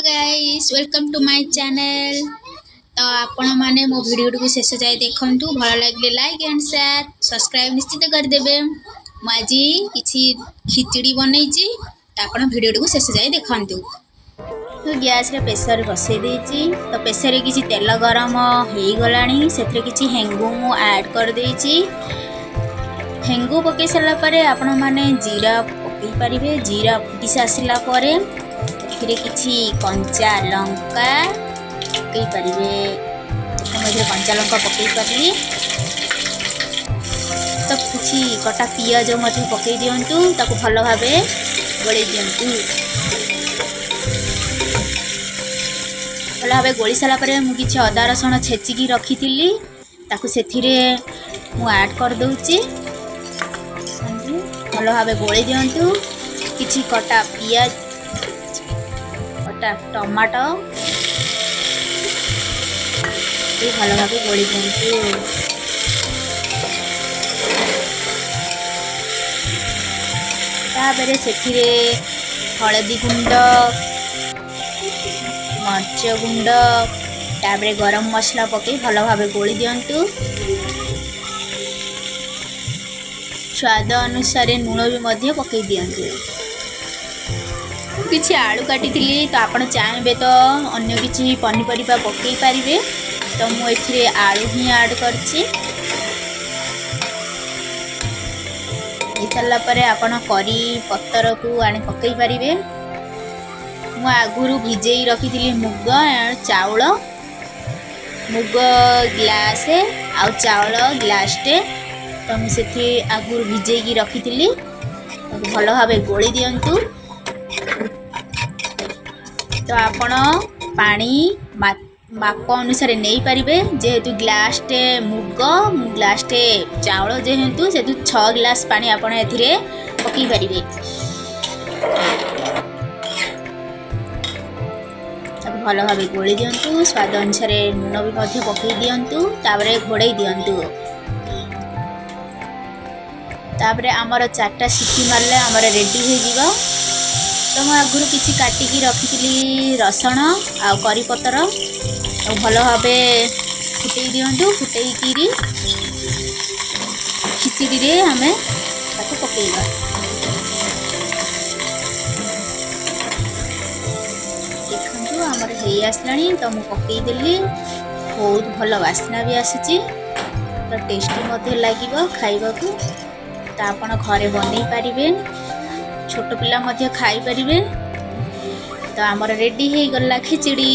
Guys welcome to my channel. तो आपण माने मो वीडियो को शेष जाए देखंतु भल लगे लाइक एंड शेयर सब्सक्राइब निश्चित कर देबे। मु आज किछि खिचड़ी बनैछि तो आपण वीडियो को शेष जाए देखंतु। तो गैस रे प्रेशर बसै देछि तो प्रेशर रे किछि तेल गरम हेई गलानी सेथरे किछि हेंगु मु ऐड कर देछि। हेंगु पके सला परे आपण माने जीरा पके परिबे। जीरा फुटी सासिला परे एथिरे किछि कंचा लंका पके परिबे। मझे कंचा लंका पके परली तो किछि कटा पियाज मधे पके दियंतु ताको भलो भाबे गोळी दियंतु। भलो भाबे गोळी साला परे मु किछि अदा रसुण छेचिकी रखितिली ताको सेथिरे मु ऐड कर दउची। भलो भाबे गोळी दियंतु। किछि कटा पियाज कटा टमाटो ये भलो भाबे गोळी दियंतु। ताबरे सेथिरे हळदी गुंड मर्च गुंड ताबरे गरम मसला पके भलो भाबे गोळी दियंतु। स्वाद अनुसार लूण भी मध्य पकई दियंतु। किछि आलू काटी तो आपण चाहे तो अन्य किछि पनीपरिबा पकई पारिबे तो मु एथिरे आलू ही ऐड करछि। इतला परे आपण करी पत्तर को आनी पकई पारिबे। मु आगुरु भिजेई रखिथिली मुग चाउल। मुग ग्लास आ चाउल ग्लासटे तो मुझे आगुर भिजेकी रखी भल भाव गोली दिंतु। तो आपण पानी माप अनुसार नहीं पारिबे जेहेतु ग्लासटे मुग ग्लासटे चाउल जेहेतु से 6 ग्लास पानी आपण एथिरे पकई पारिबे। भल भाव गोली दिंतु। स्वाद अनुसार लूण भी पकई दिंतु ताबरे घोड़े दिंतु। तापरे आमर 4टा सीटी मारले आमर रेडी हो जीवा। तो मैं आगुरु किछि काटिकी रखिथिली रसुण आ करी पत्तर तो भल भाबे फुटई दियंतु। फुटई किरी खिचड़ी रे हमें ताको पकेइबा। देखंतु आमर हेई आसलानी तो मु पकेई देली। बहुत भल वासना भी आसीची तो टेस्टी मध्ये लागिबो खाइबा को। तो आपण घरे बनै पारिबे छोट पिला मध्ये खाई पारिबे। तो आमर रेडी हे गला खिचड़ी।